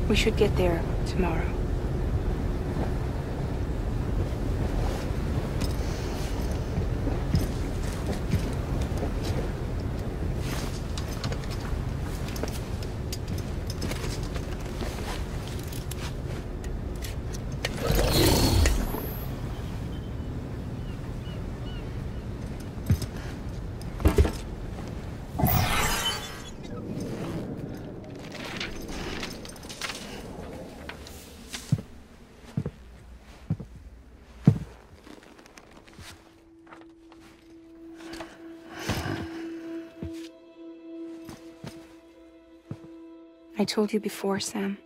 We should get there tomorrow. I told you before, Sam.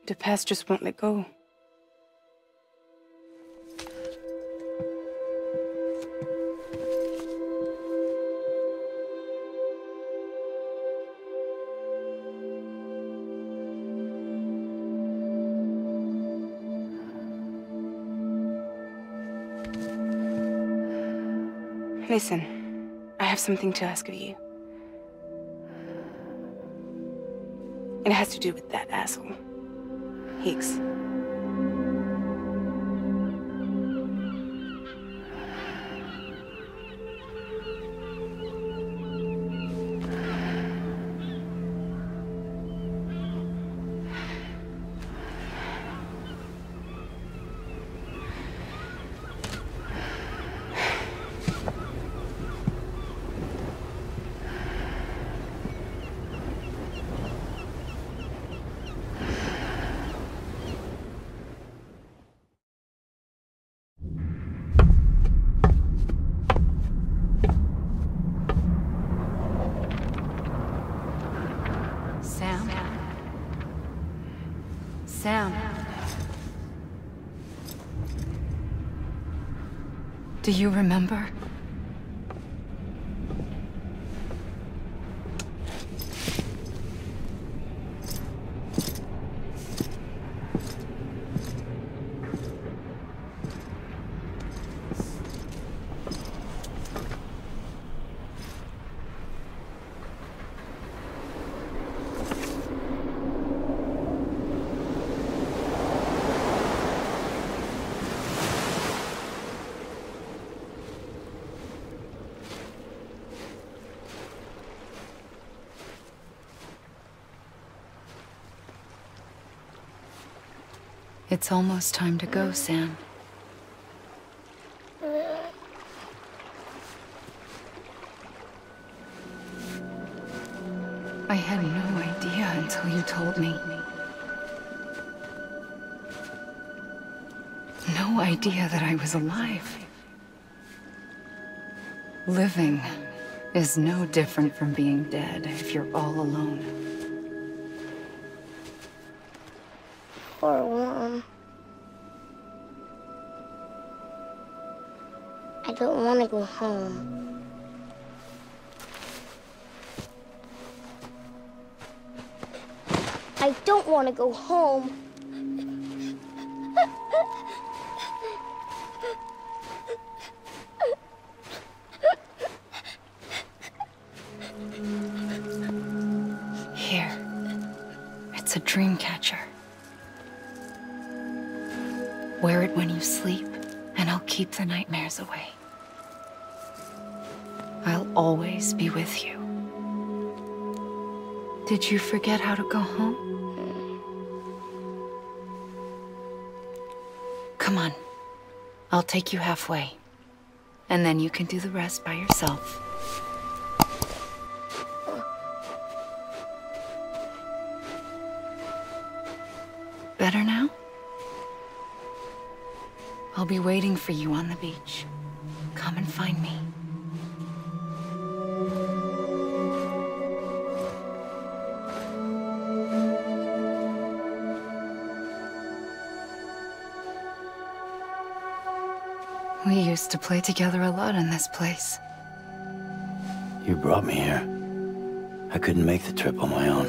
The past just won't let go. Listen, I have something to ask of you. It has to do with that asshole, Higgs. Sam. Do you remember? It's almost time to go, Sam. I had no idea until you told me. No idea that I was alive. Living is no different from being dead if you're all alone. Or warm. I don't want to go home. I don't want to go home. Here. It's a dream catcher. Wear it when you sleep, and I'll keep the nightmares away. I'll always be with you. Did you forget how to go home? Come on. I'll take you halfway. And then you can do the rest by yourself. Better now? I'll be waiting for you on the beach. Come and find me. We used to play together a lot in this place. You brought me here. I couldn't make the trip on my own.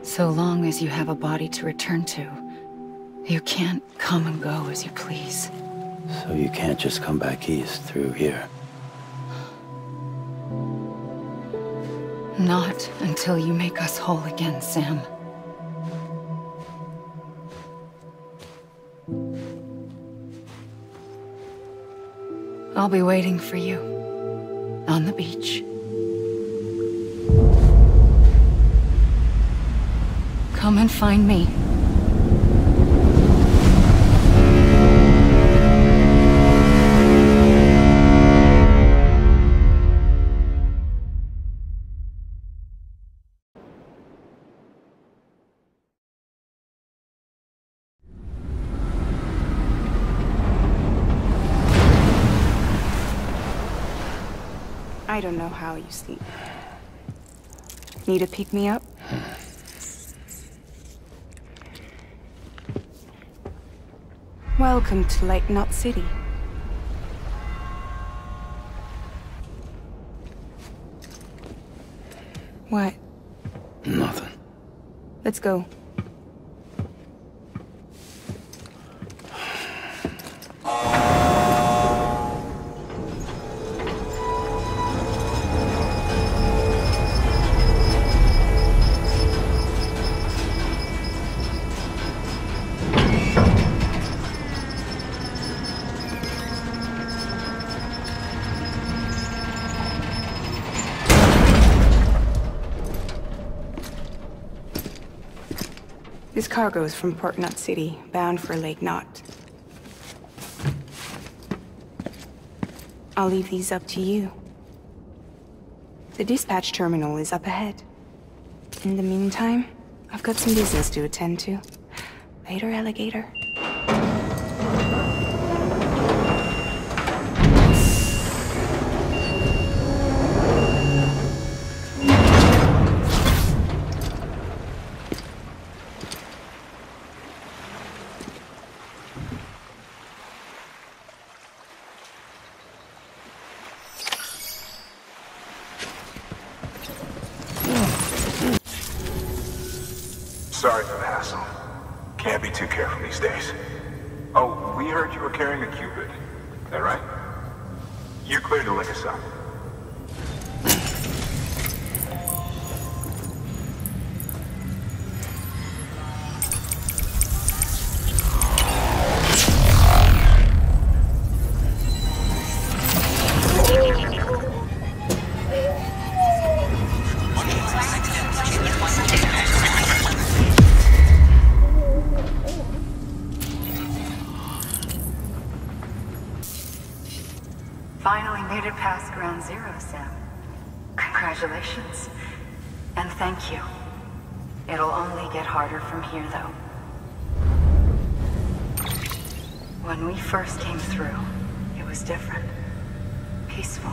So long as you have a body to return to, you can't come and go as you please. So you can't just come back east through here? Not until you make us whole again, Sam. I'll be waiting for you on the beach. Come and find me. I don't know how you sleep. Need to pick me up? Welcome to Lake Knot City. What? Nothing. Let's go. This cargo is from Port Knot City, bound for Lake Knot. I'll leave these up to you. The dispatch terminal is up ahead. In the meantime, I've got some business to attend to. Later, alligator. Sorry for the hassle. Can't be too careful these days. Oh, we heard you were carrying a Cupid. Is that right? You're clear to let us up. Finally made it past Ground Zero, Sam. Congratulations. And thank you. It'll only get harder from here, though. When we first came through, it was different. Peaceful.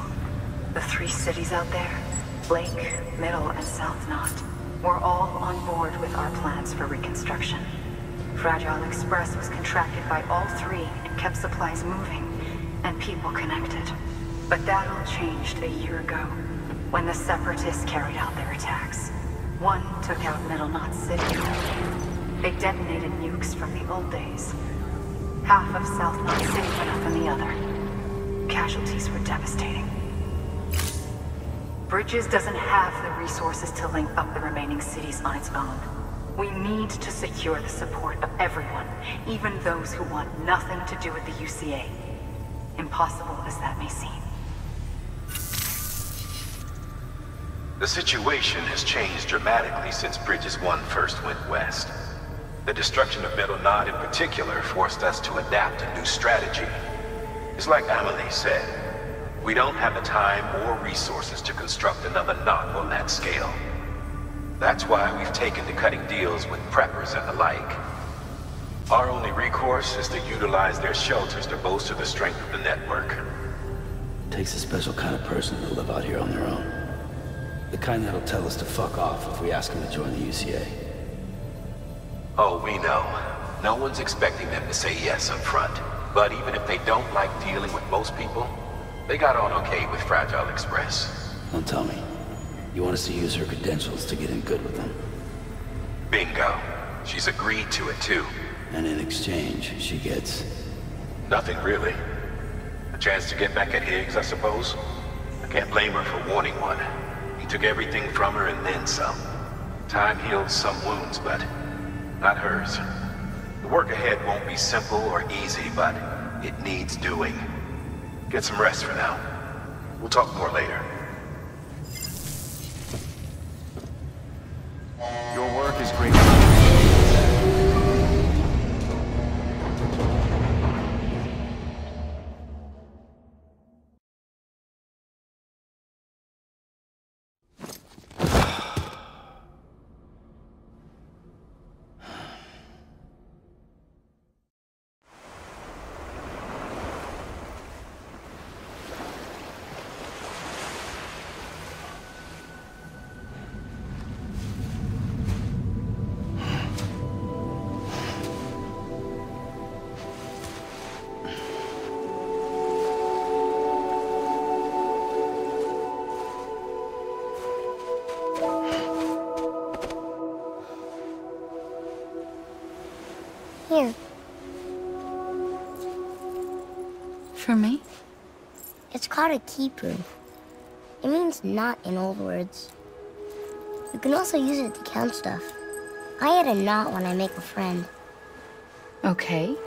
The 3 cities out there, Blake, Middle, and South Knot, were all on board with our plans for reconstruction. Fragile Express was contracted by all 3 and kept supplies moving and people connected. But that all changed a year ago, when the Separatists carried out their attacks. One took out Middle Knot City. They detonated nukes from the old days. Half of South Knot City went up in the other. Casualties were devastating. Bridges doesn't have the resources to link up the remaining cities on its own. We need to secure the support of everyone, even those who want nothing to do with the UCA. Impossible as that may seem. The situation has changed dramatically since Bridges 1 first went west. The destruction of Middle Knot in particular forced us to adapt a new strategy. It's like Amelie said, we don't have the time or resources to construct another knot on that scale. That's why we've taken to cutting deals with preppers and the like. Our only recourse is to utilize their shelters to bolster the strength of the network. It takes a special kind of person to live out here on their own. The kind that'll tell us to fuck off if we ask them to join the UCA. Oh, we know. No one's expecting them to say yes up front. But even if they don't like dealing with most people, they got on okay with Fragile Express. Don't tell me. You want us to use her credentials to get in good with them? Bingo. She's agreed to it too. And in exchange, she gets... Nothing really. A chance to get back at Higgs, I suppose. I can't blame her for wanting one. He took everything from her and then some. Time heals some wounds, but not hers. The work ahead won't be simple or easy, but it needs doing. Get some rest for now. We'll talk more later. Your work is great. Here. For me? It's called a keeper. It means knot in old words. You can also use it to count stuff. I add a knot when I make a friend. Okay.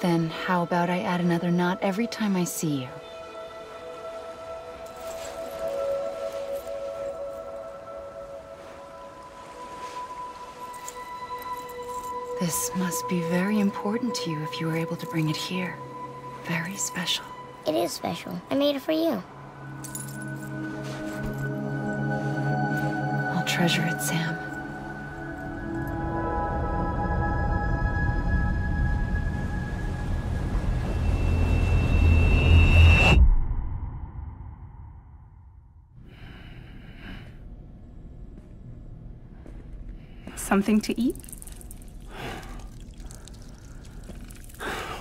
Then how about I add another knot every time I see you? This must be very important to you if you were able to bring it here. Very special. It is special. I made it for you. I'll treasure it, Sam. Something to eat?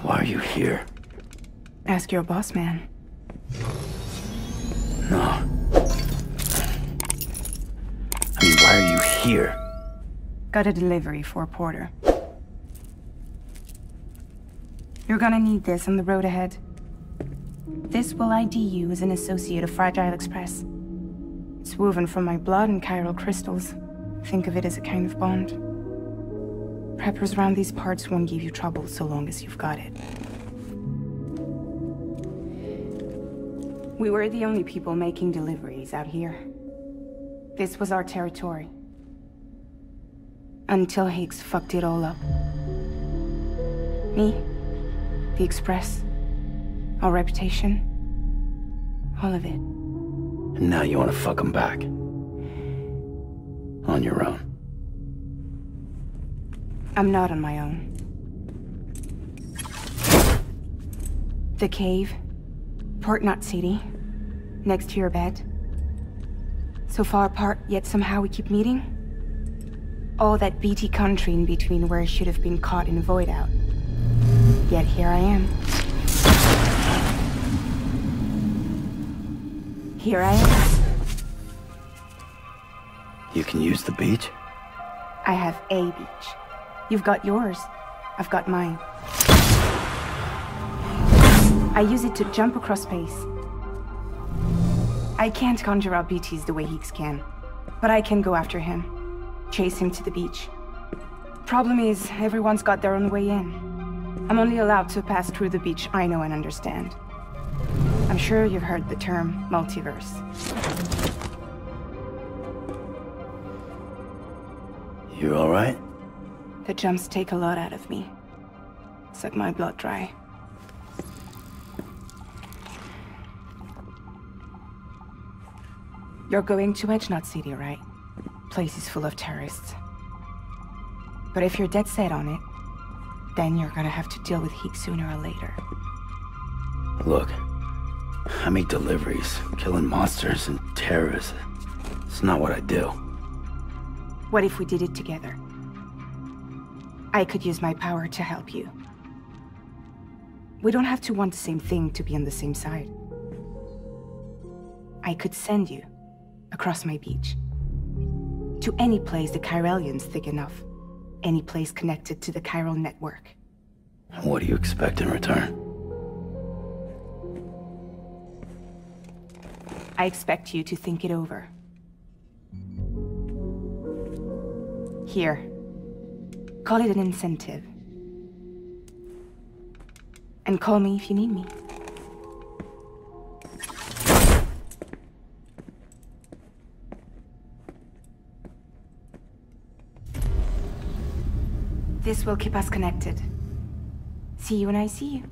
Why are you here? Ask your boss man. No. I mean, why are you here? Got a delivery for a porter. You're gonna need this on the road ahead. This will ID you as an associate of Fragile Express. It's woven from my blood and chiral crystals. Think of it as a kind of bond. Preppers around these parts won't give you trouble so long as you've got it. We were the only people making deliveries out here. This was our territory. Until Higgs fucked it all up. Me, the Express, our reputation, all of it. And now you want to fuck them back. On your own. I'm not on my own. The cave, Port Knot City, next to your bed. So far apart, yet somehow we keep meeting. All that BT country in between where I should have been caught in a void out. Yet here I am. Here I am. You can use the beach? I have a beach. You've got yours. I've got mine. I use it to jump across space. I can't conjure up BTs the way Higgs can, but I can go after him. Chase him to the beach. Problem is, everyone's got their own way in. I'm only allowed to pass through the beach I know and understand. I'm sure you've heard the term multiverse. You all right? The jumps take a lot out of me. Suck my blood dry. You're going to Edge Knot City, right? Place is full of terrorists. But if you're dead set on it, then you're gonna have to deal with Higgs sooner or later. Look, I make deliveries, killing monsters and terrorists. It's not what I do. What if we did it together? I could use my power to help you. We don't have to want the same thing to be on the same side. I could send you across my beach. To any place the Chiralian's thick enough. Any place connected to the chiral network. What do you expect in return? I expect you to think it over. Here. Call it an incentive. And call me if you need me. This will keep us connected. See you when I see you.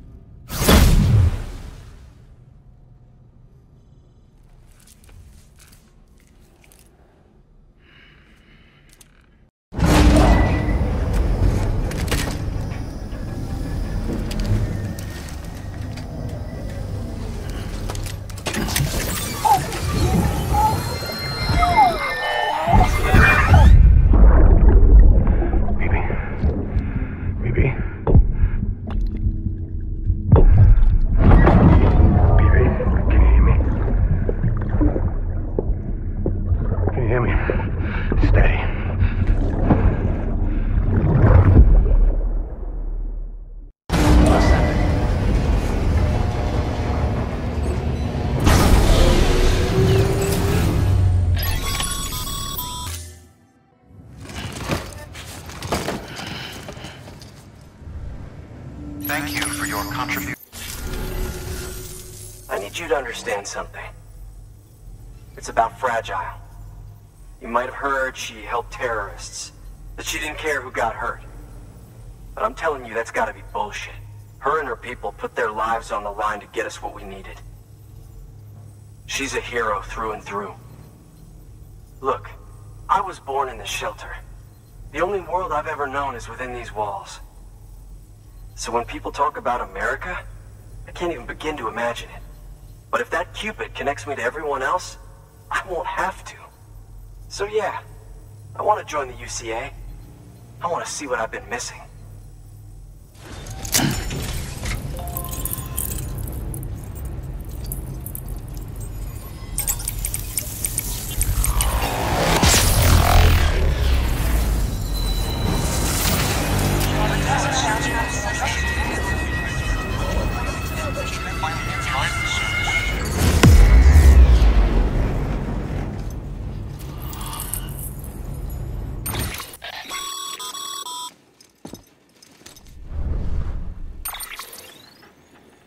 Thank you for your contribution. I need you to understand something. It's about Fragile. You might have heard she helped terrorists, that she didn't care who got hurt. But I'm telling you, that's gotta be bullshit. Her and her people put their lives on the line to get us what we needed. She's a hero through and through. Look, I was born in this shelter. The only world I've ever known is within these walls. So when people talk about America, I can't even begin to imagine it. But if that Cupid connects me to everyone else, I won't have to. So yeah, I want to join the UCA. I want to see what I've been missing.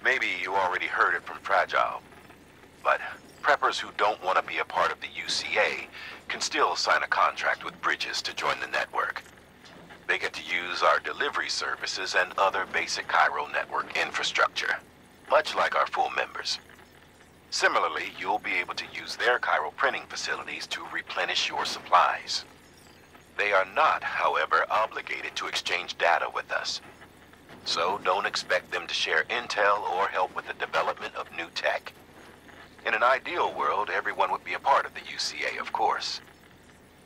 Maybe you already heard it from Fragile, but preppers who don't want to be a part of the UCA can still sign a contract with Bridges to join the network. They get to use our delivery services and other basic Cairo network infrastructure, much like our full members. Similarly, you'll be able to use their Cairo printing facilities to replenish your supplies. They are not, however, obligated to exchange data with us. So don't expect them to share intel or help with the development of new tech. In an ideal world, everyone would be a part of the UCA, of course.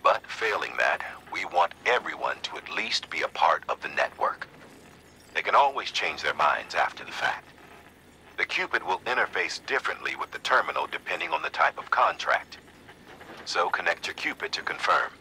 But failing that, we want everyone to at least be a part of the network. They can always change their minds after the fact. The Cupid will interface differently with the terminal depending on the type of contract. So connect your Cupid to confirm.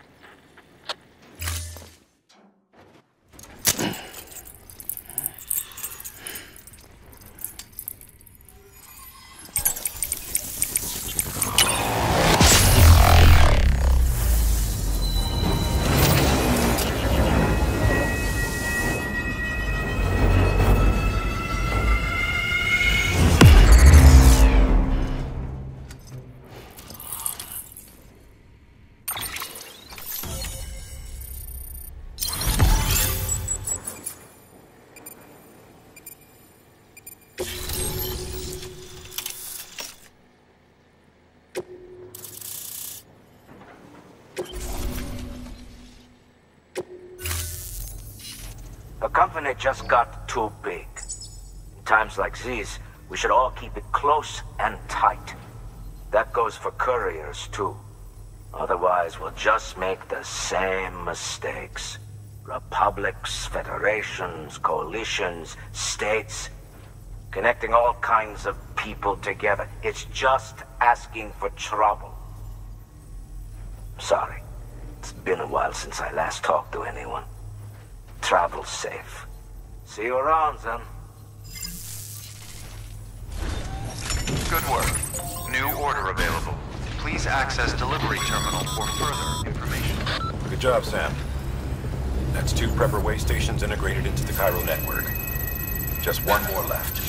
The company just got too big. In times like these, we should all keep it close and tight. That goes for couriers, too. Otherwise, we'll just make the same mistakes. Republics, federations, coalitions, states, connecting all kinds of people together. It's just asking for trouble. Sorry. It's been a while since I last talked to anyone. Travel safe. See you around, then. Good work. New order available. Please access delivery terminal for further information. Good job, Sam. That's 2 prepper way stations integrated into the Cairo network. Just 1 more left.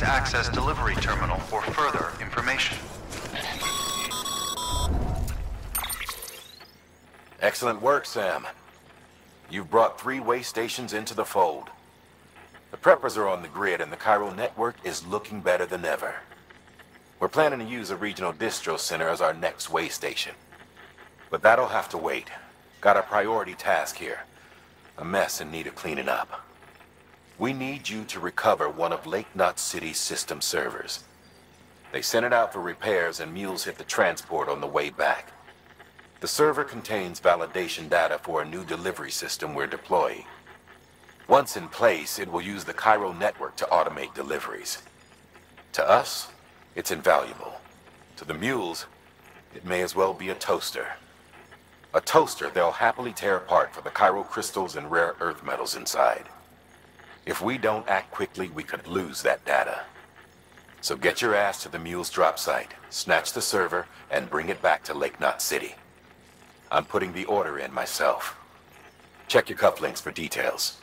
Access delivery terminal for further information. Excellent work, Sam. You've brought 3 way stations into the fold. The preppers are on the grid and the chiral network is looking better than ever. We're planning to use a regional distro center as our next way station. But that'll have to wait. Got a priority task here. A mess in need of cleaning up. We need you to recover one of Lake Knot City's system servers. They sent it out for repairs and mules hit the transport on the way back. The server contains validation data for a new delivery system we're deploying. Once in place, it will use the chiral network to automate deliveries. To us, it's invaluable. To the mules, it may as well be a toaster. A toaster they'll happily tear apart for the chiral crystals and rare earth metals inside. If we don't act quickly, we could lose that data. So get your ass to the mule's drop site, snatch the server, and bring it back to Lake Knot City. I'm putting the order in myself. Check your cufflinks for details.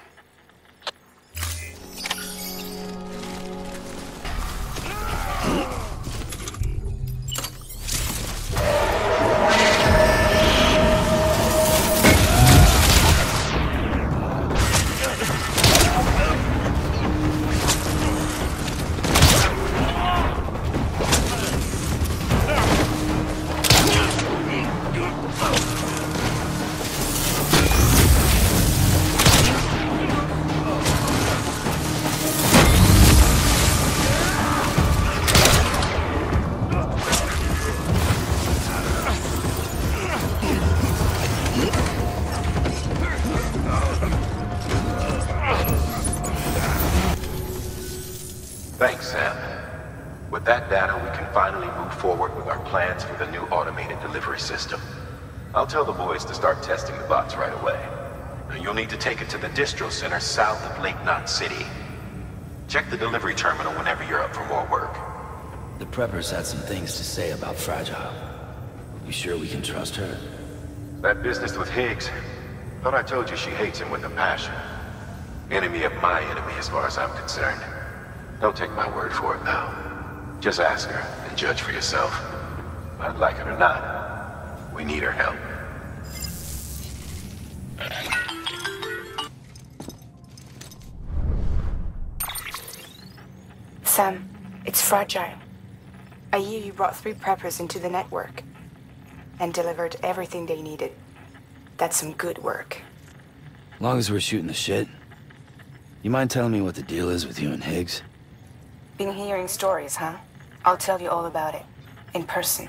Thanks, Sam. With that data, we can finally move forward with our plans for the new automated delivery system. I'll tell the boys to start testing the bots right away. You'll need to take it to the distro center south of Lake Knot City. Check the delivery terminal whenever you're up for more work. The preppers had some things to say about Fragile. You sure we can trust her? That business with Higgs, thought I told you she hates him with a passion. Enemy of my enemy as far as I'm concerned. Don't take my word for it now. Just ask her and judge for yourself. I'd like it or not, we need her help. Sam, it's Fragile. I hear you brought 3 preppers into the network and delivered everything they needed. That's some good work. As long as we're shooting the shit. You mind telling me what the deal is with you and Higgs? Been hearing stories, huh? I'll tell you all about it. In person.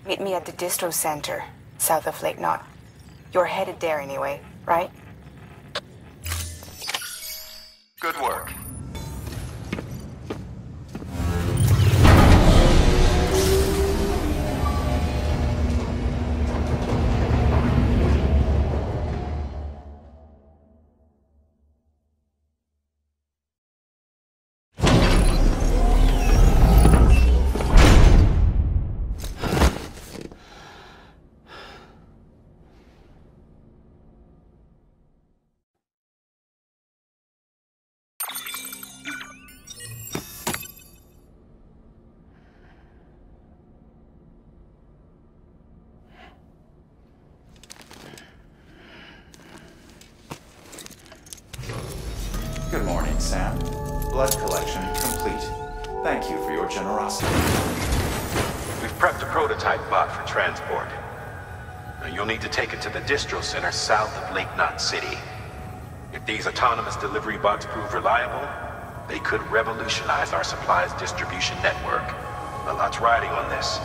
Meet me at the distro center, south of Lake Knot. You're headed there anyway, right? Good work. Good morning, Sam. Blood collection complete. Thank you for your generosity. We've prepped a prototype bot for transport. Now you'll need to take it to the distro center south of Lake Knot City. If these autonomous delivery bots prove reliable, They could revolutionize our supplies distribution network. A lot's riding on this,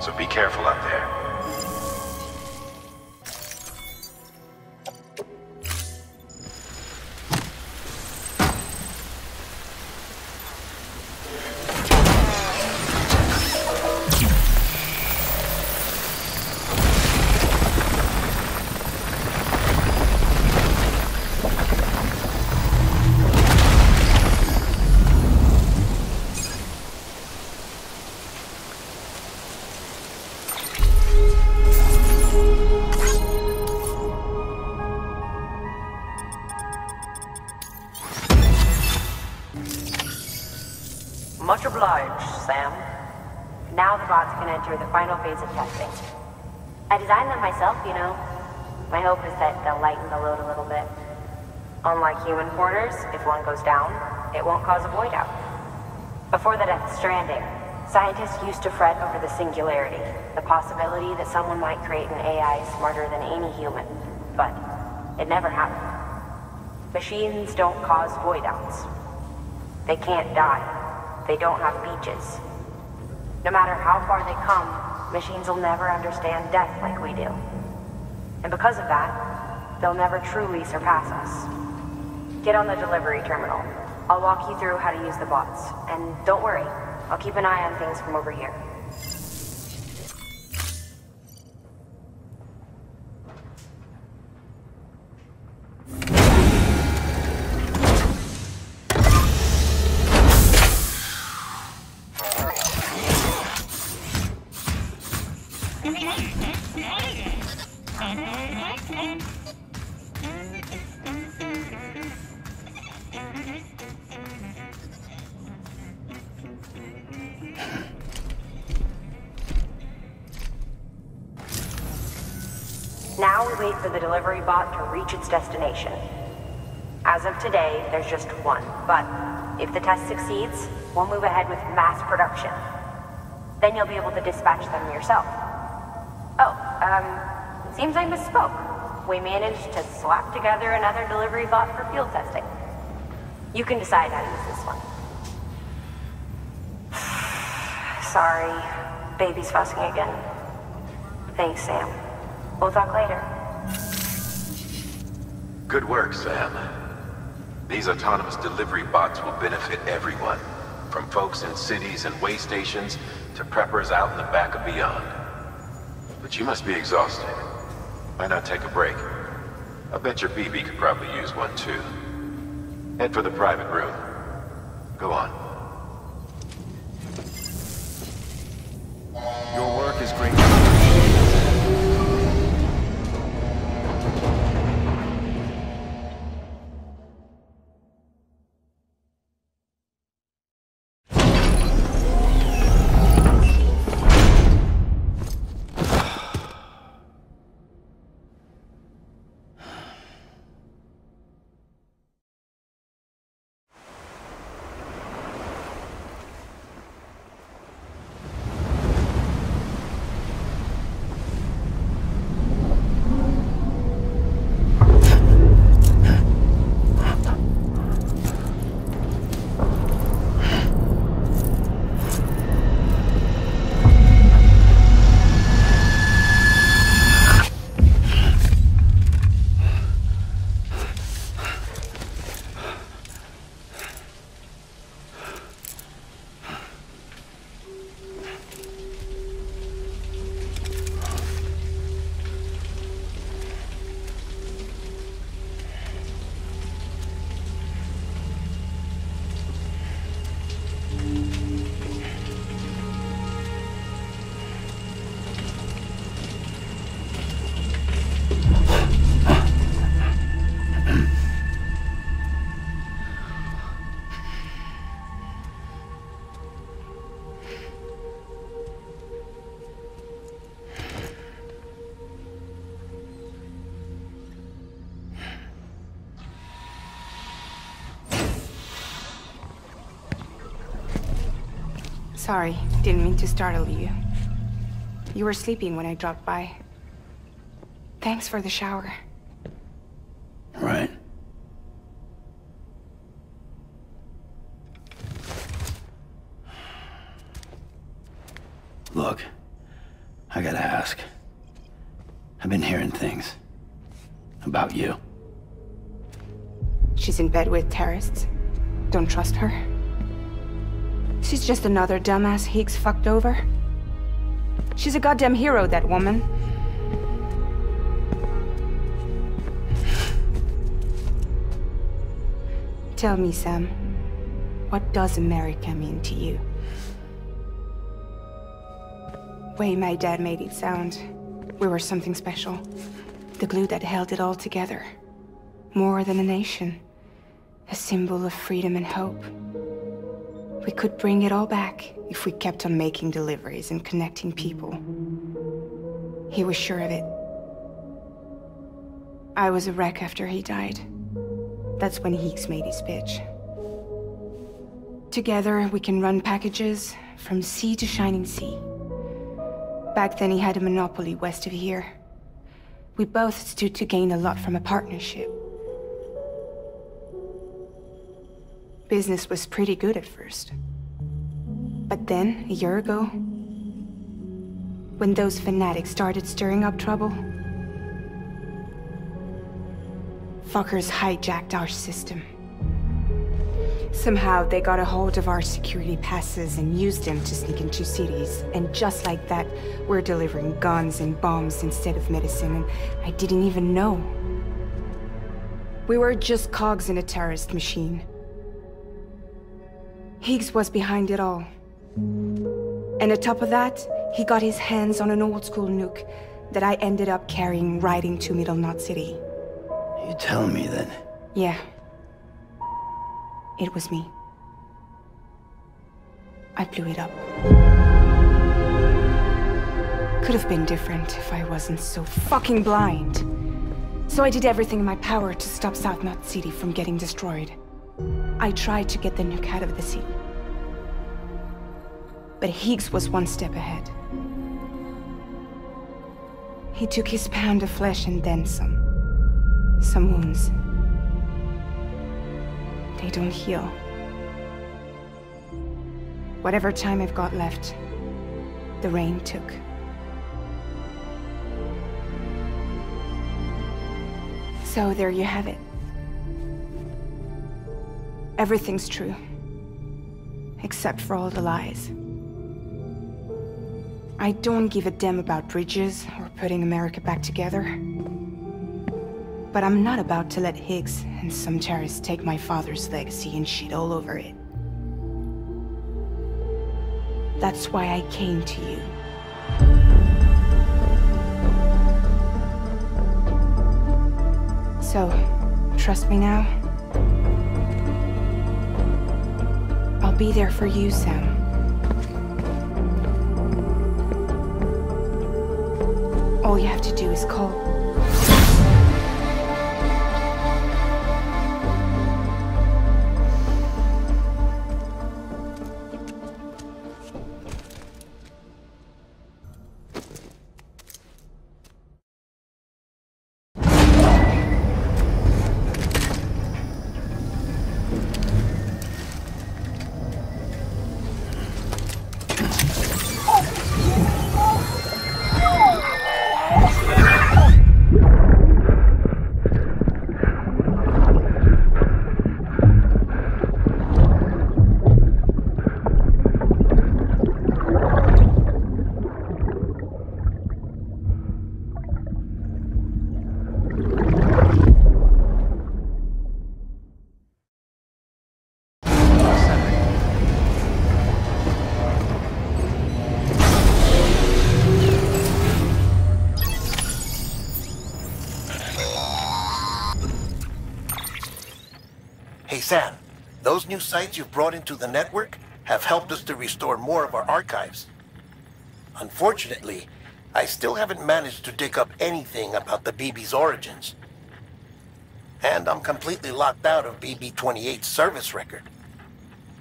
so be careful out there. Much obliged, Sam. Now the bots can enter the final phase of testing. I designed them myself, you know. My hope is that they'll lighten the load a little bit. Unlike human porters, if one goes down, it won't cause a void out. Before the Death Stranding, scientists used to fret over the singularity, the possibility that someone might create an AI smarter than any human. But it never happened. Machines don't cause void outs. They can't die. They don't have beaches. No matter how far they come, machines will never understand death like we do. And because of that, they'll never truly surpass us. Get on the delivery terminal. I'll walk you through how to use the bots. And don't worry, I'll keep an eye on things from over here. Now we wait for the delivery bot to reach its destination. As of today, there's just one, but if the test succeeds, we'll move ahead with mass production. Then you'll be able to dispatch them yourself. Oh, seems I misspoke. We managed to slap together another delivery bot for field testing. You can decide how to use this one. Sorry, baby's fussing again. Thanks, Sam. We'll talk later. Good work, Sam. These autonomous delivery bots will benefit everyone, from folks in cities and way stations to preppers out in the back and beyond. But you must be exhausted. Why not take a break? I bet your BB could probably use one too. Head for the private room. Go on. Your work is great. Sorry, didn't mean to startle you. You were sleeping when I dropped by. Thanks for the shower. Right. Look, I gotta ask. I've been hearing things about you. She's in bed with terrorists. Don't trust her. She's just another dumbass Higgs fucked over. She's a goddamn hero, that woman. Tell me, Sam, what does America mean to you? Way my dad made it sound, we were something special. The glue that held it all together. More than a nation. A symbol of freedom and hope. We could bring it all back if we kept on making deliveries and connecting people. He was sure of it. I was a wreck after he died. That's when Higgs made his pitch. Together, we can run packages from sea to shining sea. Back then, he had a monopoly west of here. We both stood to gain a lot from a partnership. Business was pretty good at first. But then, a year ago, when those fanatics started stirring up trouble, fuckers hijacked our system. Somehow, they got a hold of our security passes and used them to sneak into cities. And just like that, we're delivering guns and bombs instead of medicine, and I didn't even know. We were just cogs in a terrorist machine. Higgs was behind it all. And on top of that, he got his hands on an old-school nuke that I ended up carrying right into Middle Knot City. You tell me then? Yeah. It was me. I blew it up. Could have been different if I wasn't so fucking blind. So I did everything in my power to stop South Knot City from getting destroyed. I tried to get the nuke out of the city. But Higgs was one step ahead. He took his pound of flesh and then some. Some wounds. They don't heal. Whatever time I've got left, the rain took. So there you have it. Everything's true. Except for all the lies. I don't give a damn about bridges or putting America back together. But I'm not about to let Higgs and some terrorists take my father's legacy and shit all over it. That's why I came to you. So, trust me now? I'll be there for you, Sam. All you have to do is call. Sam, those new sites you've brought into the network have helped us to restore more of our archives. Unfortunately, I still haven't managed to dig up anything about the BB's origins. And I'm completely locked out of BB-28's service record.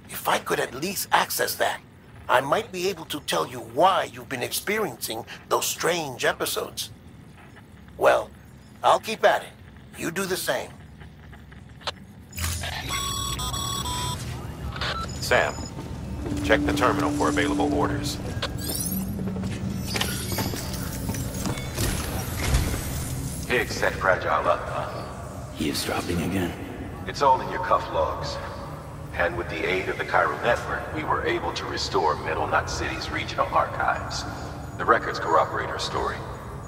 If I could at least access that, I might be able to tell you why you've been experiencing those strange episodes. Well, I'll keep at it. You do the same. Sam, check the terminal for available orders. Pig set Fragile up, huh? Eavesdropping again? It's all in your cuff logs. And with the aid of the Chiral Network, we were able to restore Middle Knot City's regional archives. The records corroborate her story.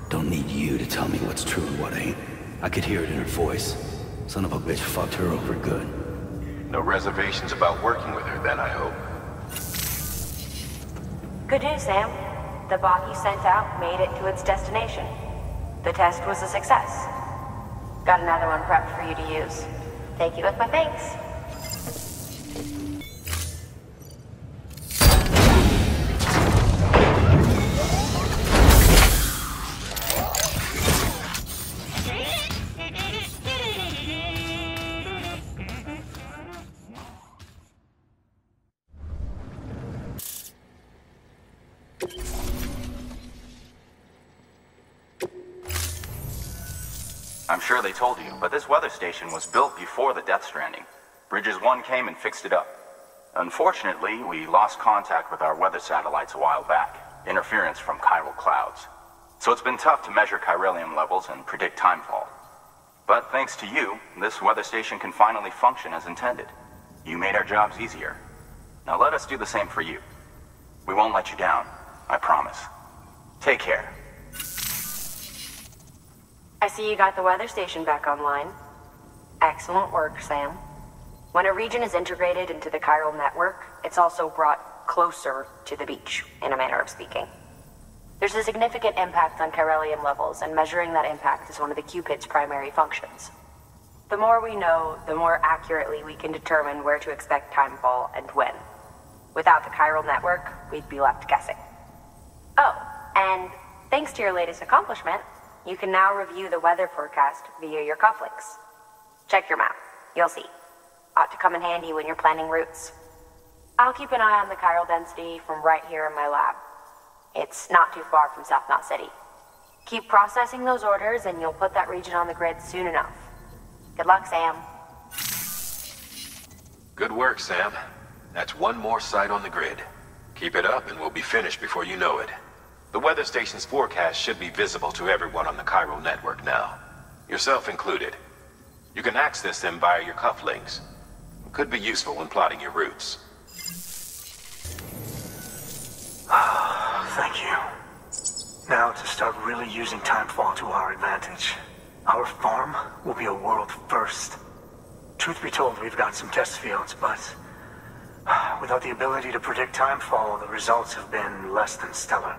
Don't need you to tell me what's true and what ain't. I could hear it in her voice. Son of a bitch fucked her over good. No reservations about working with her then, I hope. Good news, Sam. The bot you sent out made it to its destination. The test was a success. Got another one prepped for you to use. Take it with my thanks. I'm sure they told you, but this weather station was built before the Death Stranding. Bridges 1 came and fixed it up. Unfortunately, we lost contact with our weather satellites a while back. Interference from chiral clouds. So it's been tough to measure chiralium levels and predict timefall. But thanks to you, this weather station can finally function as intended. You made our jobs easier. Now let us do the same for you. We won't let you down, I promise. Take care. I see you got the weather station back online. Excellent work, Sam. When a region is integrated into the chiral network, it's also brought closer to the beach, in a manner of speaking. There's a significant impact on chiralium levels, and measuring that impact is one of the Cupid's primary functions. The more we know, the more accurately we can determine where to expect timefall and when. Without the chiral network, we'd be left guessing. Oh, and thanks to your latest accomplishment, you can now review the weather forecast via your cufflinks. Check your map. You'll see. Ought to come in handy when you're planning routes. I'll keep an eye on the chiral density from right here in my lab. It's not too far from South Knot City. Keep processing those orders and you'll put that region on the grid soon enough. Good luck, Sam. Good work, Sam. That's one more site on the grid. Keep it up and we'll be finished before you know it. The weather station's forecast should be visible to everyone on the chiral network now, yourself included. You can access them via your cufflinks. It could be useful when plotting your routes. Thank you. Now to start really using timefall to our advantage. Our farm will be a world first. Truth be told, we've got some test fields, but without the ability to predict timefall, the results have been less than stellar.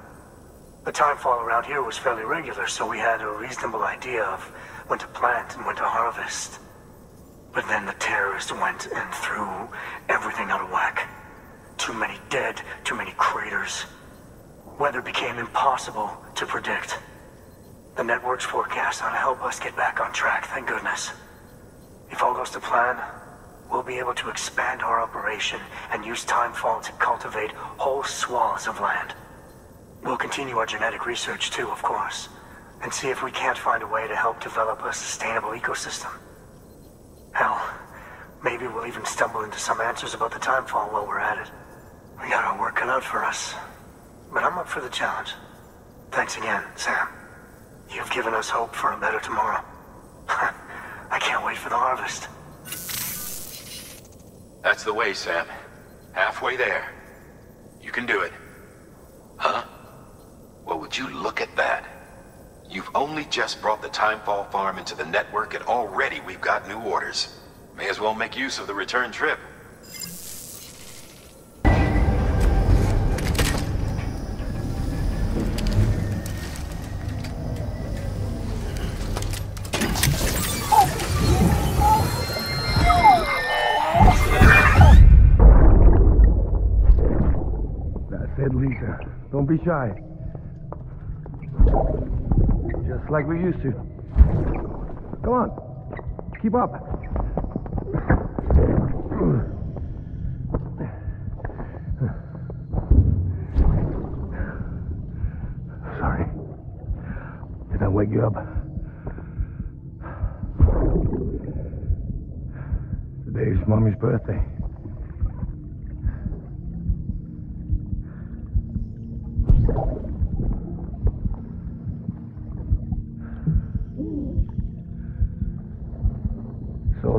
The timefall around here was fairly regular, so we had a reasonable idea of when to plant and when to harvest. But then the terrorists went and threw everything out of whack. Too many dead, too many craters. Weather became impossible to predict. The network's forecast ought to help us get back on track, thank goodness. If all goes to plan, we'll be able to expand our operation and use timefall to cultivate whole swaths of land. We'll continue our genetic research too, of course, and see if we can't find a way to help develop a sustainable ecosystem. Hell, maybe we'll even stumble into some answers about the timefall while we're at it. We got our work cut out for us, but I'm up for the challenge. Thanks again, Sam. You've given us hope for a better tomorrow. I can't wait for the harvest. That's the way, Sam. Halfway there. You can do it. Huh? Well, would you look at that? You've only just brought the Timefall farm into the network and already we've got new orders. May as well make use of the return trip. That's it, Lisa. Don't be shy. Just like we used to. Come on. Keep up. Sorry. Did I wake you up? Today's Mommy's birthday.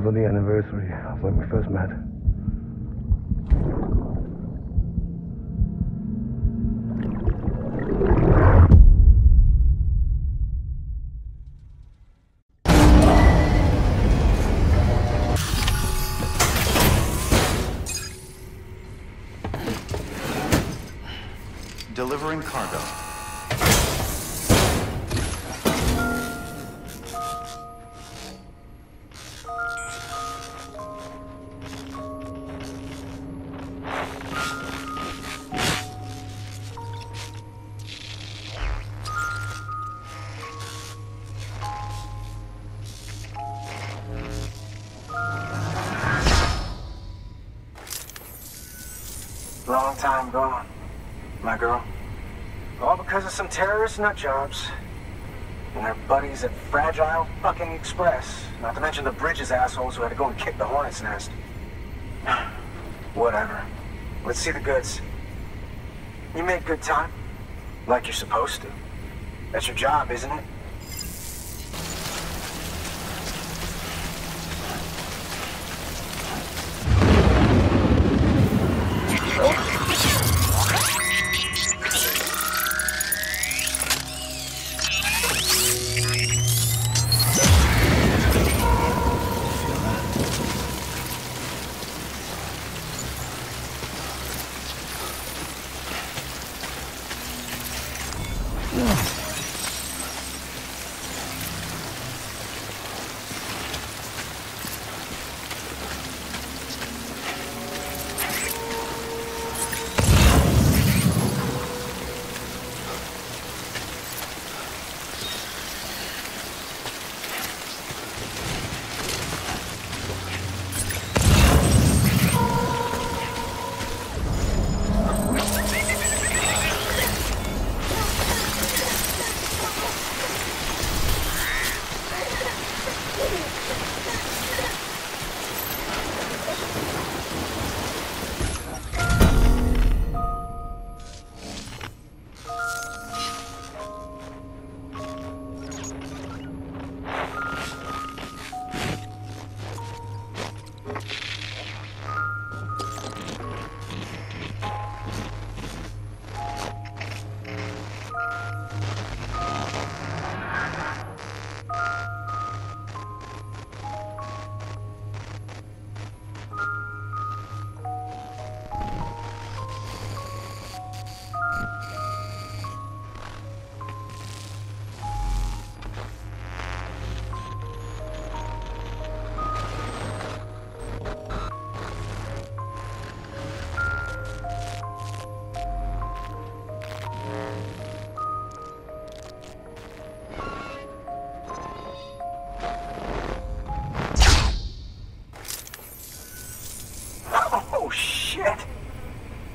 was on the anniversary of when we first met. Delivering cargo. Long time gone, my girl. All because of some terrorist nut jobs and their buddies at Fragile fucking Express. Not to mention the Bridges assholes who had to go and kick the hornet's nest. Whatever. Let's see the goods. You make good time, like you're supposed to. That's your job, isn't it?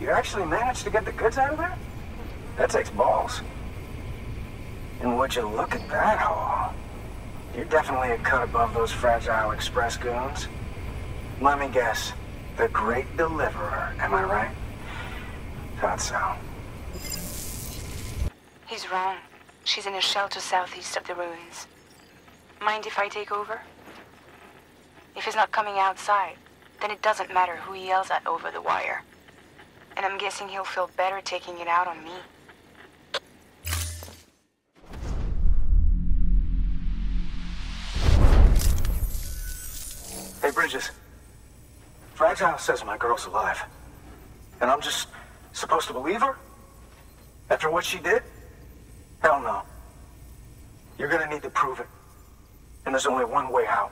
You actually managed to get the goods out of there? That takes balls. And would you look at that haul? You're definitely a cut above those Fragile Express goons. Let me guess. The Great Deliverer, am I right? Thought so. He's wrong. She's in a shelter southeast of the ruins. Mind if I take over? If he's not coming outside, then it doesn't matter who he yells at over the wire. And I'm guessing he'll feel better taking it out on me. Hey, Bridges. Fragile says my girl's alive. And I'm just supposed to believe her? After what she did? Hell no. You're gonna need to prove it. And there's only one way out.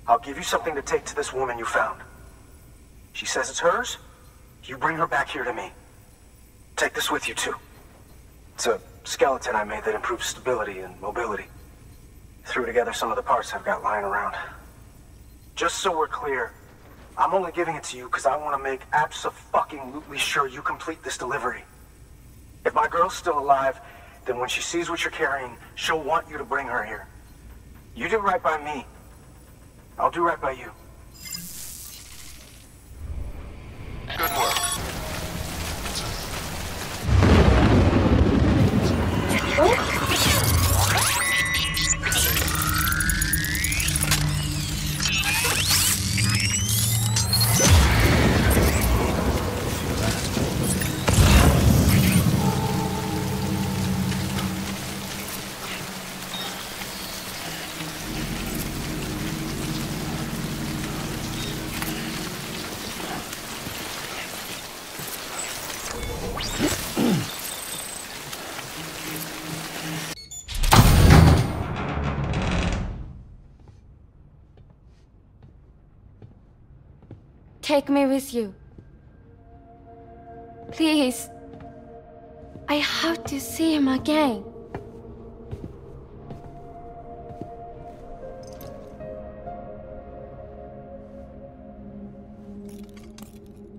I'll give you something to take to this woman you found. She says it's hers. You bring her back here to me. Take this with you, too. It's a skeleton I made that improves stability and mobility. Threw together some of the parts I've got lying around. Just so we're clear, I'm only giving it to you because I want to make abso-fucking-lutely sure you complete this delivery. If my girl's still alive, then when she sees what you're carrying, she'll want you to bring her here. You do right by me. I'll do right by you. Good work. Take me with you. Please. I have to see him again.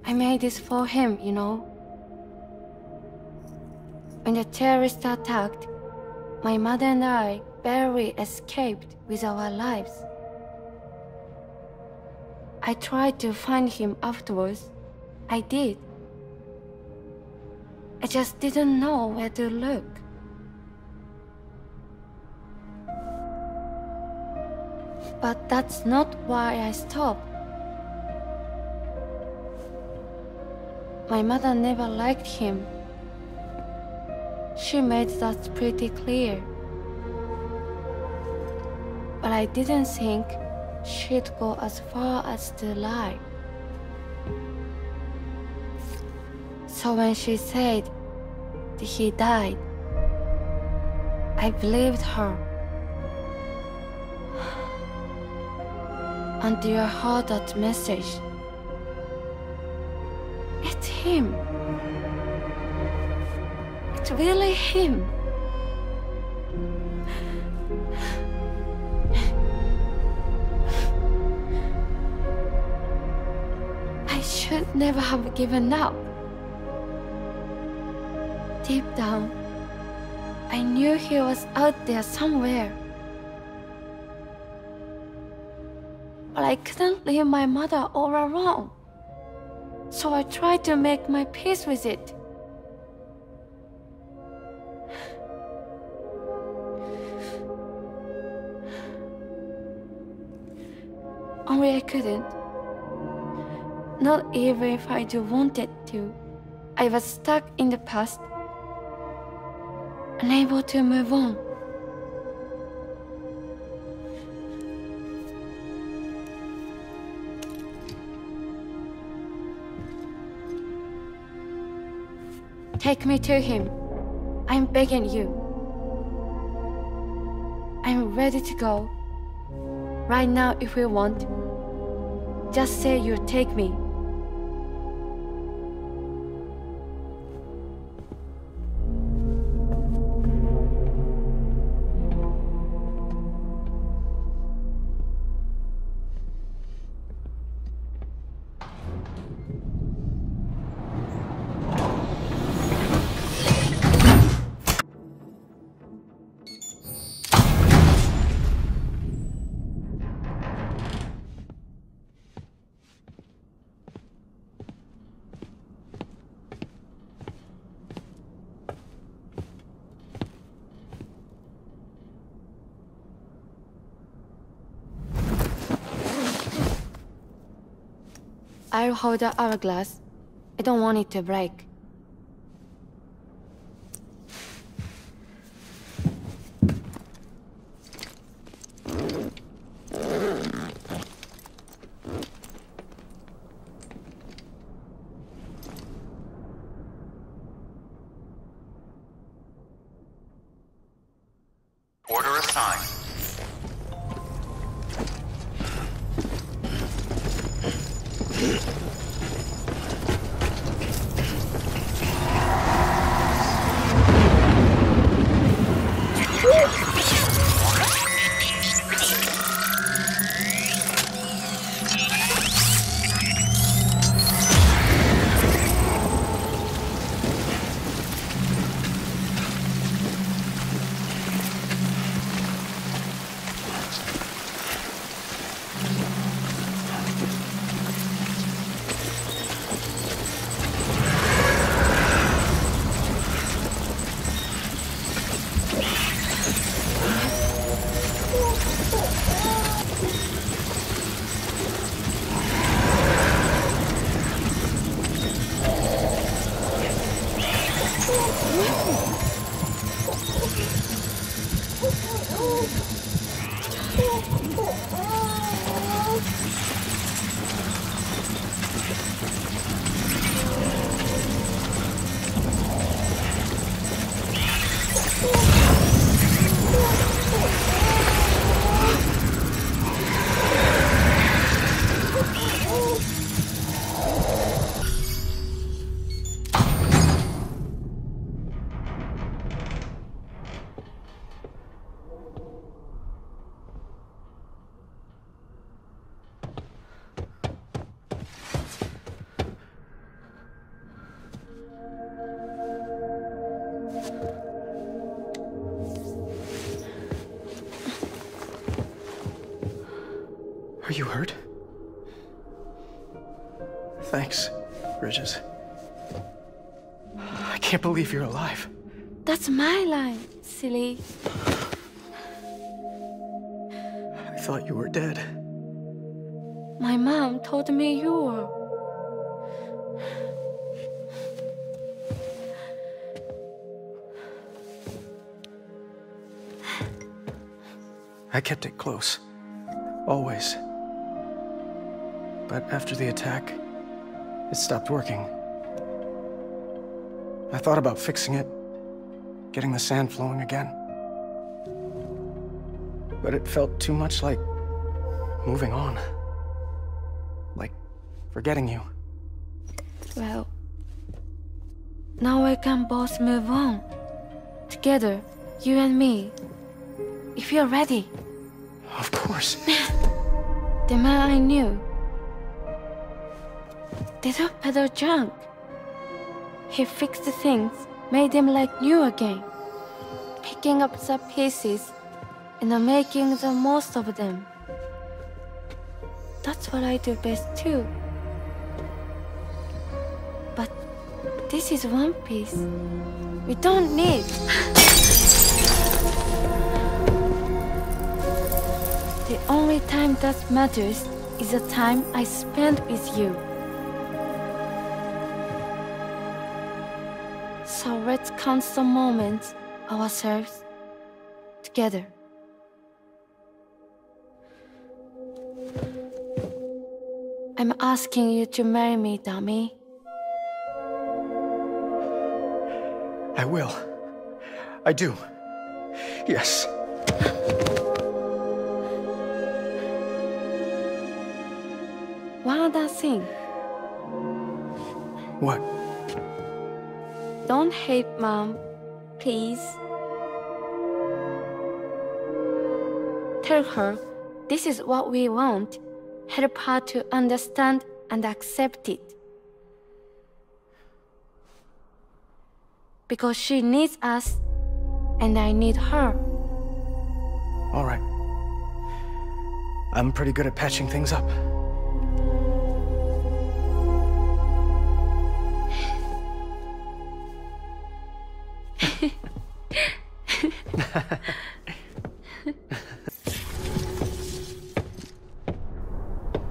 I made this for him, you know. When the terrorists attacked, my mother and I barely escaped with our lives. I tried to find him afterwards. I did. I just didn't know where to look. But that's not why I stopped. My mother never liked him. She made that pretty clear. But I didn't think she'd go as far as to lie. So when she said that he died, I believed her. Until I heard that message. It's him. It's really him. I should never have given up. Deep down, I knew he was out there somewhere. But I couldn't leave my mother all alone. So I tried to make my peace with it. Only I couldn't. Not even if I wanted to. I was stuck in the past, unable to move on. Take me to him. I'm begging you. I'm ready to go. Right now if you want. Just say you'll take me. I'll hold the hourglass. I don't want it to break. Order assigned. you hurt? Thanks, Bridget. I can't believe you're alive. That's my line, silly. I thought you were dead. My mom told me you were. I kept it close. Always. But after the attack, it stopped working. I thought about fixing it, getting the sand flowing again. But it felt too much like moving on. Like forgetting you. Well, now we can both move on. Together, you and me. If you're ready. Of course. The man I knew. They don't peddle junk. He fixed the things, made them like new again. Picking up the pieces and making the most of them. That's what I do best too. But this is one piece we don't need. The only time that matters is the time I spend with you. So let's count some moments ourselves together. I'm asking you to marry me, dummy. I will. I do. Yes. One other thing. What? Don't hate Mom, please. Tell her this is what we want. Help her to understand and accept it. Because she needs us, and I need her. All right. I'm pretty good at patching things up.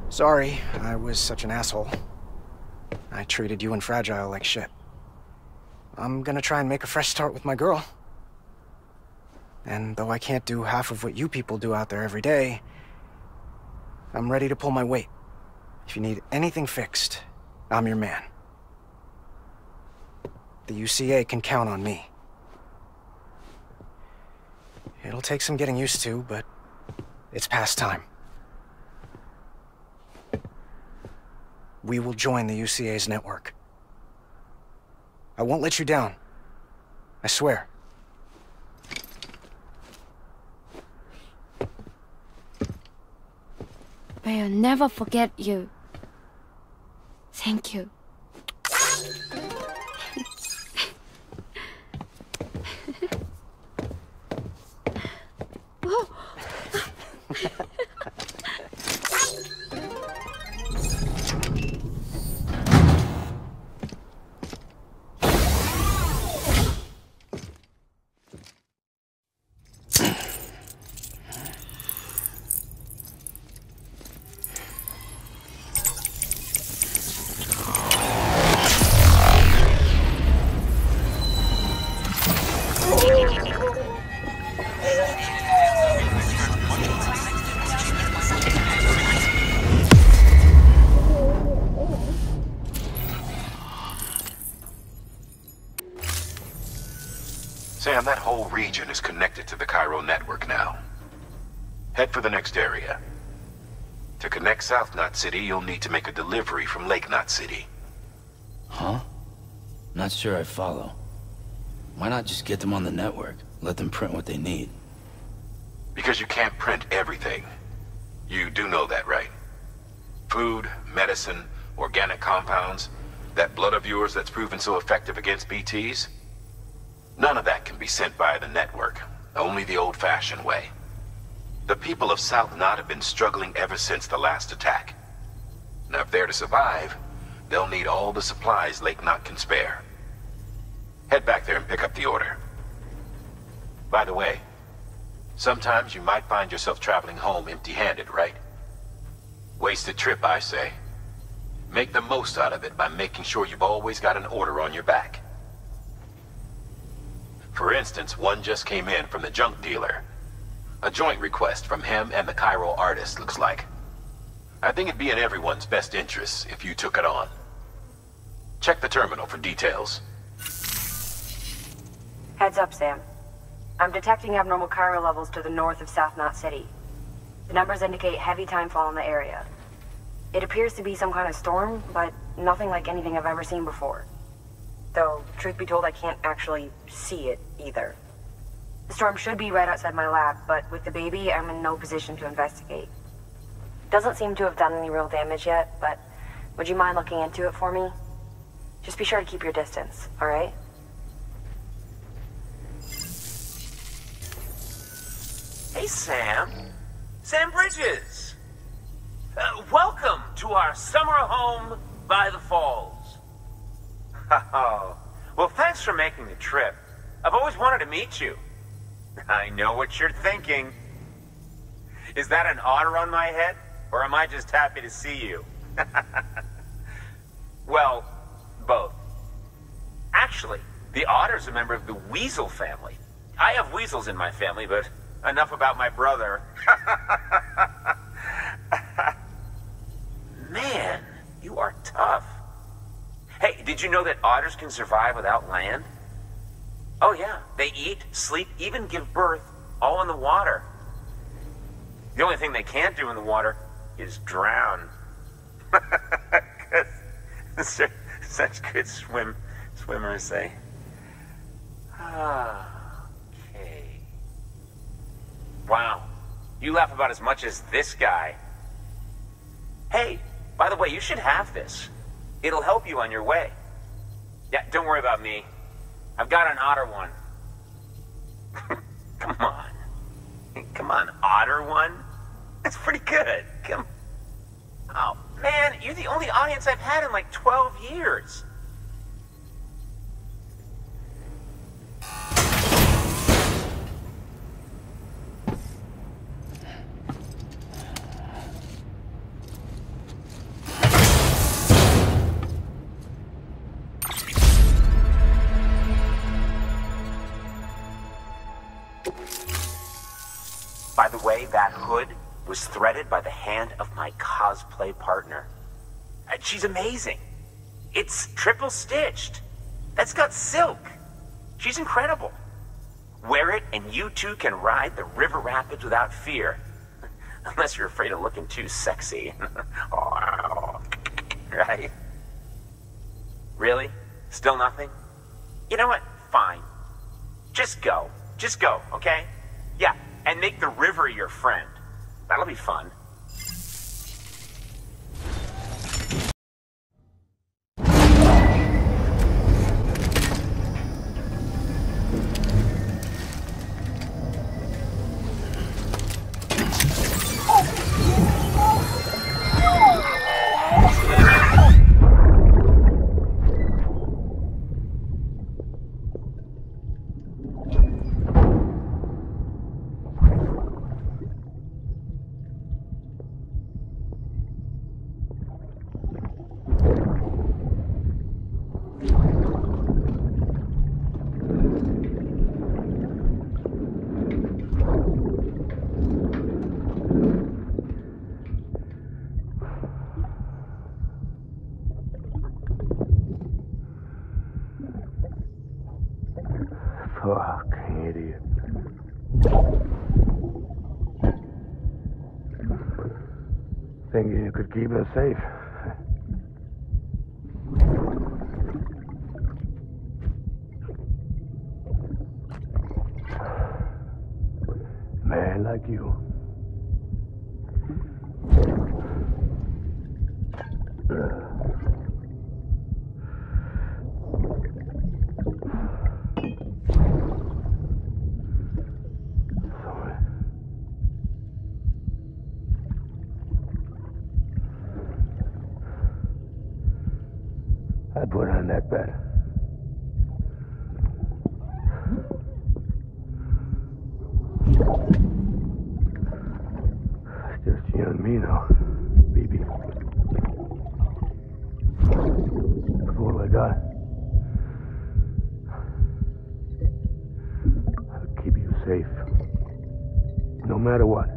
Sorry, I was such an asshole. I treated you and Fragile like shit. I'm gonna try and make a fresh start with my girl. And though I can't do half of what you people do out there every day, I'm ready to pull my weight. If you need anything fixed, I'm your man. The UCA can count on me. It'll take some getting used to, but it's past time. We will join the UCA's network. I won't let you down. I swear. We'll never forget you. Thank you. Sam, that whole region is connected to the Cairo network now. Head for the next area. To connect South Knot City, you'll need to make a delivery from Lake Knot City. Huh? Not sure I follow. Why not just get them on the network? Let them print what they need. Because you can't print everything. You do know that, right? Food, medicine, organic compounds, that blood of yours that's proven so effective against BTs? None of that can be sent via the network. Only the old-fashioned way. The people of South Knot have been struggling ever since the last attack. Now, if they're to survive, they'll need all the supplies Lake Knot can spare. Head back there and pick up the order. By the way, sometimes you might find yourself traveling home empty-handed, right? Wasted trip, I say. Make the most out of it by making sure you've always got an order on your back. For instance, one just came in from the junk dealer. A joint request from him and the Cairo artist, looks like. I think it'd be in everyone's best interest if you took it on. Check the terminal for details. Heads up, Sam. I'm detecting abnormal Cairo levels to the north of South Knot City. The numbers indicate heavy timefall in the area. It appears to be some kind of storm, but nothing like anything I've ever seen before. Though, truth be told, I can't actually see it either. The storm should be right outside my lab, but with the baby, I'm in no position to investigate. Doesn't seem to have done any real damage yet, but would you mind looking into it for me? Just be sure to keep your distance, alright? Hey, Sam. Sam Bridges. Welcome to our summer home by the falls. Oh, well, thanks for making the trip. I've always wanted to meet you. I know what you're thinking. Is that an otter on my head, or am I just happy to see you? Well, both. Actually, the otter's a member of the weasel family. I have weasels in my family, but enough about my brother. Man, you are tough. Hey, did you know that otters can survive without land? Oh yeah, they eat, sleep, even give birth, all in the water. The only thing they can't do in the water is drown. Because they're such good swimmers, they. Okay. Wow, you laugh about as much as this guy. Hey, by the way, you should have this. It'll help you on your way. Yeah, don't worry about me. I've got an otter one. Come on. Come on, otter one? That's pretty good. Come. Oh, man, you're the only audience I've had in like 12 years. By the way, that hood was threaded by the hand of my cosplay partner. And she's amazing. It's triple stitched. That's got silk. She's incredible. Wear it and you too can ride the river rapids without fear. Unless you're afraid of looking too sexy. Right? Really? Still nothing? You know what? Fine. Just go. Just go, okay? Yeah. And make the river your friend. That'll be fun. Fuck, idiot. Think you could keep us safe? Man like you. I put on that bet. It's just you and me now, baby. That's all I got. I'll keep you safe. No matter what.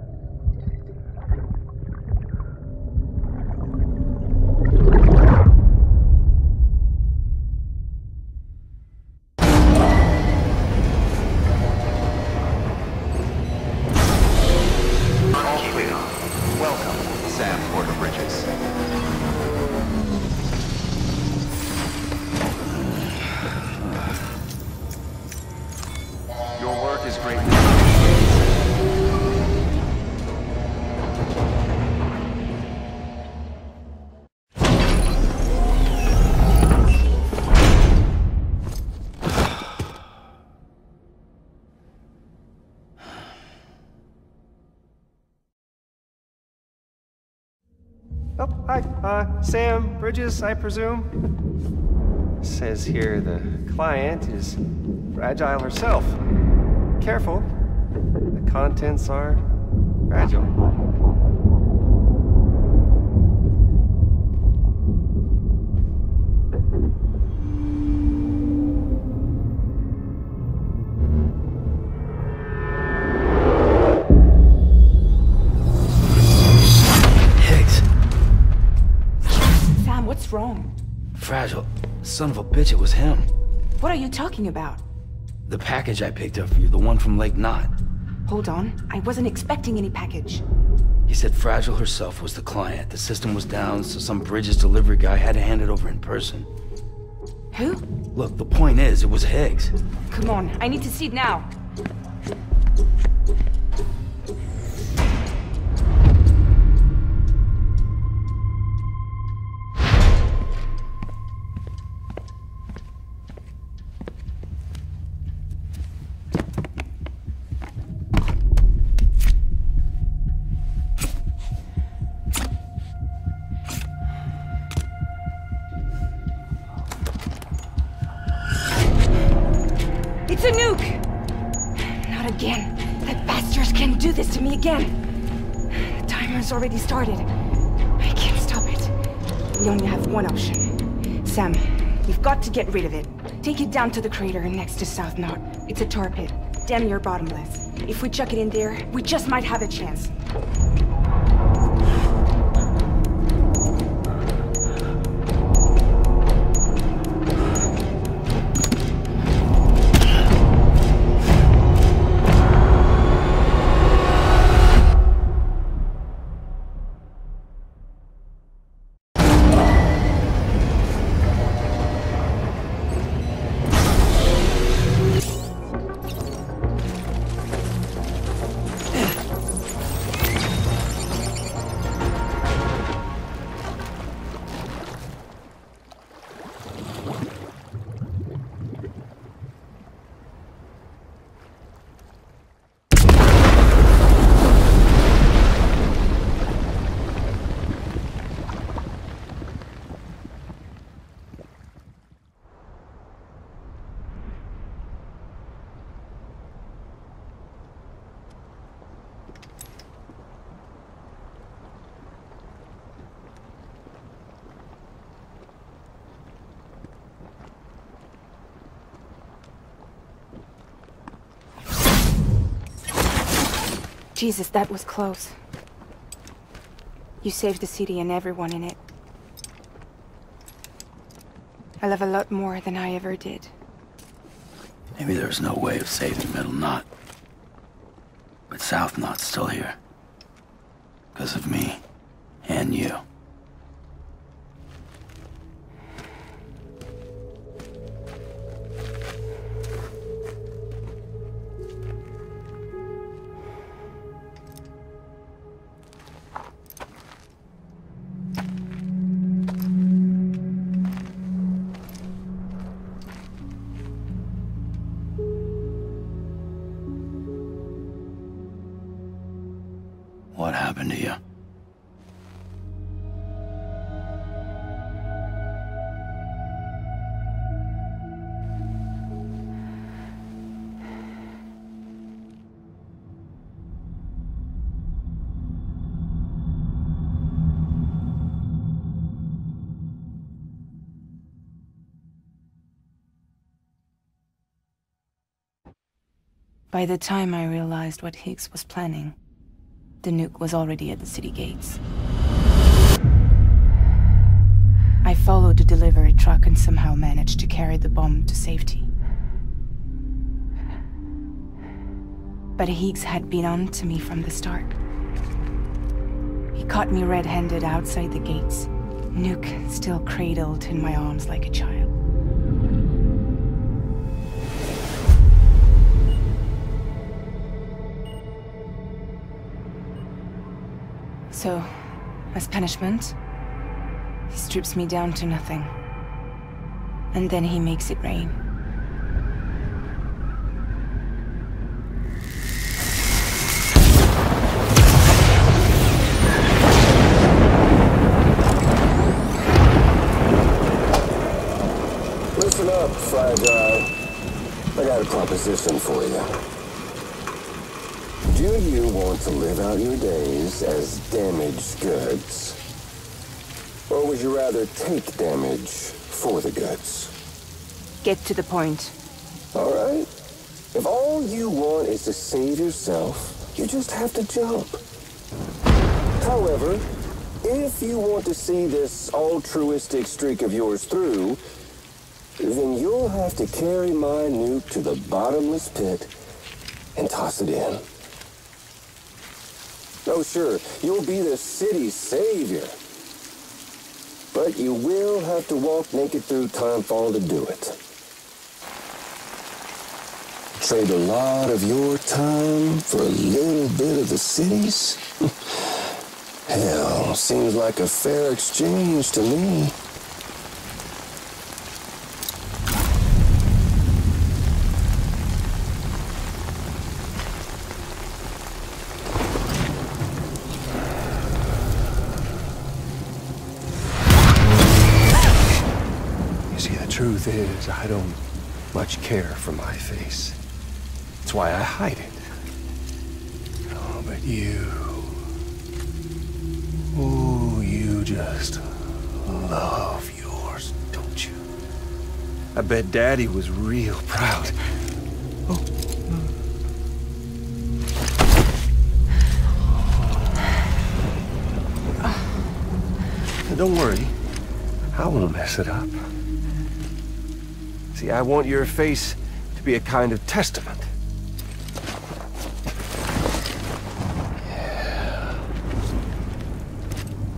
Oh, hi. Sam Bridges, I presume? Says here the client is fragile herself. Careful. The contents are fragile. What's wrong? Fragile. Son of a bitch, it was him. What are you talking about? The package I picked up for you, the one from Lake Knot. Hold on. I wasn't expecting any package. He said Fragile herself was the client. The system was down, so some Bridges delivery guy had to hand it over in person. Who? Look, the point is, it was Higgs. Come on, I need to see it now. It's a nuke! Not again. That bastards can't do this to me again. The timer's already started. I can't stop it. We only have one option. Sam, we've got to get rid of it. Take it down to the crater next to South Knot. It's a tar pit. Damn near bottomless. If we chuck it in there, we just might have a chance. Jesus, that was close. You saved the city and everyone in it. I love a lot more than I ever did. Maybe there's no way of saving Middle Knot. But South Knot's still here. Because of me. And you. What happened to you? By the time I realized what Higgs was planning, the nuke was already at the city gates. I followed the delivery truck and somehow managed to carry the bomb to safety. But Higgs had been on to me from the start. He caught me red-handed outside the gates, nuke still cradled in my arms like a child. So, as punishment, he strips me down to nothing. And then he makes it rain. Listen up, Fragile. I got a proposition for you. Do you want to live out your days as damaged goods? Or would you rather take damage for the goods? Get to the point. All right. If all you want is to save yourself, you just have to jump. However, if you want to see this altruistic streak of yours through, then you'll have to carry my nuke to the bottomless pit and toss it in. Oh, sure, you'll be the city's savior. But you will have to walk naked through Timefall to do it. Trade a lot of your time for a little bit of the city's? Hell, seems like a fair exchange to me. Truth is, I don't much care for my face. That's why I hide it. Oh, but you... Oh, you just love yours, don't you? I bet Daddy was real proud. Oh. Now, don't worry. I won't mess it up. See, I want your face to be a kind of testament. Yeah.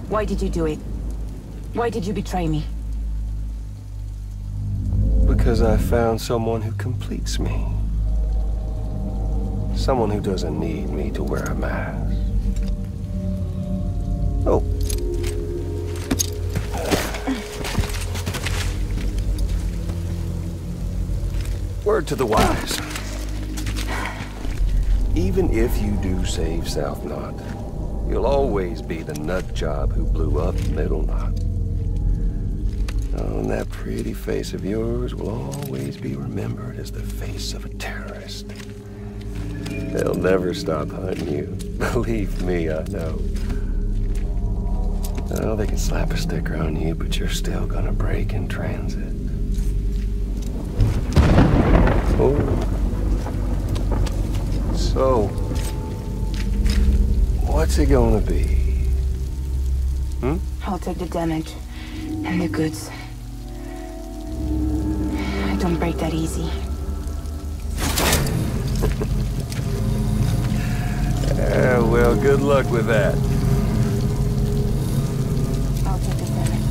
Why did you do it? Why did you betray me? Because I found someone who completes me. Someone who doesn't need me to wear a mask. Oh. Word to the wise. Even if you do save South Knot, you'll always be the nut job who blew up Middle Knot. Oh, and that pretty face of yours will always be remembered as the face of a terrorist. They'll never stop hunting you. Believe me, I know. Oh, they can slap a sticker on you, but you're still gonna break in transit. Oh. So, what's it gonna be? Hmm? I'll take the damage and the goods. I don't break that easy. Well, good luck with that. I'll take the damage.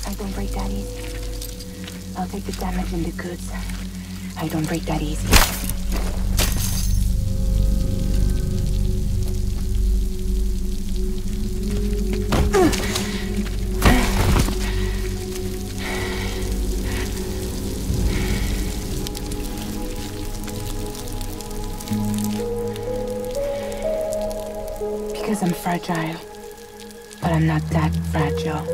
I don't break that easy. I'll take the damage and the goods. I don't break that easy. Because I'm fragile, but I'm not that fragile.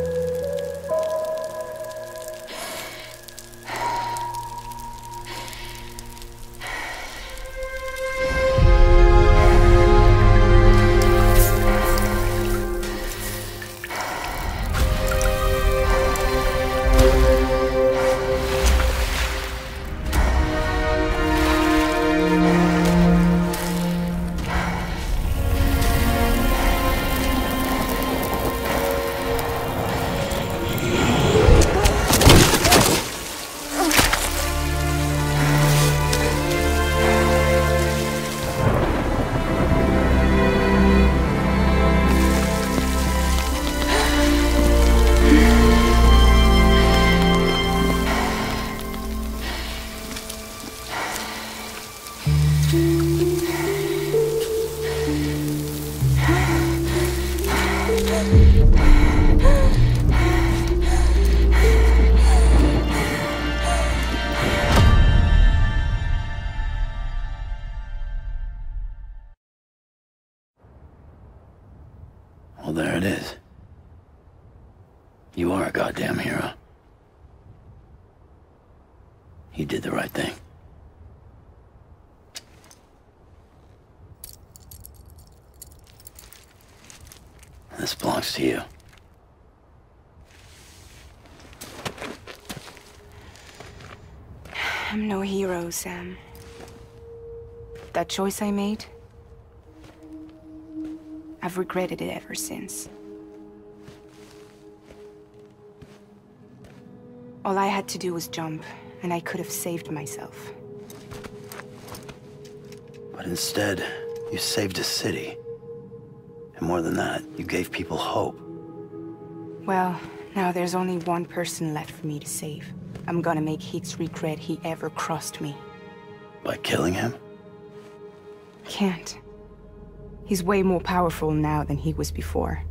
hero. He did the right thing. This belongs to you. I'm no hero, Sam. That choice I made, I've regretted it ever since. All I had to do was jump, and I could have saved myself. But instead, you saved a city. And more than that, you gave people hope. Well, now there's only one person left for me to save. I'm gonna make Hicks regret he ever crossed me. By killing him? Can't. He's way more powerful now than he was before.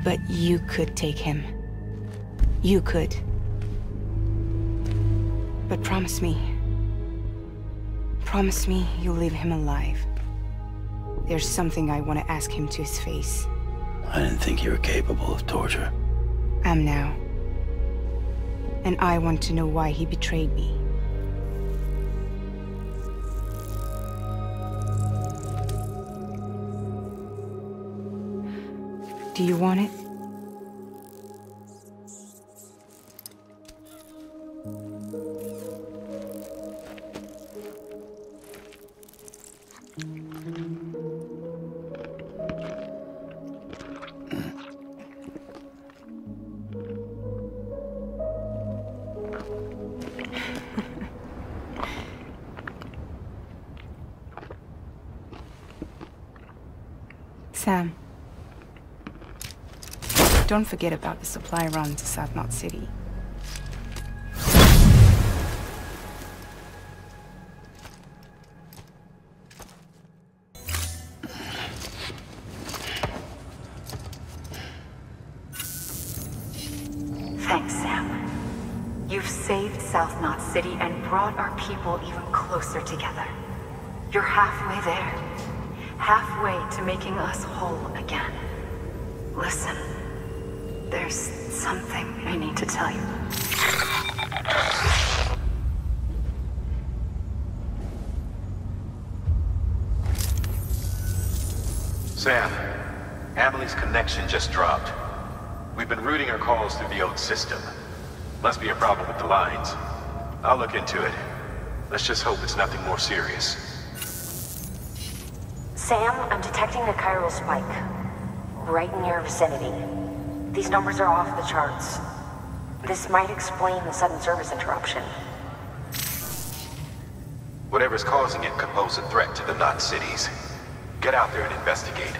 But you could take him. You could. But promise me. Promise me you'll leave him alive. There's something I want to ask him to his face. I didn't think you were capable of torture. Am now. And I want to know why he betrayed me. Do you want it? Sam. Don't forget about the supply run to South Knot City. Thanks, Sam. You've saved South Knot City and brought our people even closer together. You're halfway there. Halfway to making us whole again. Listen. There's something I need to tell you. Sam, Amelie's connection just dropped. We've been routing her calls through the old system. Must be a problem with the lines. I'll look into it. Let's just hope it's nothing more serious. Sam, I'm detecting a chiral spike. Right in your vicinity. These numbers are off the charts. This might explain the sudden service interruption. Whatever's causing it could pose a threat to the Knot cities. Get out there and investigate.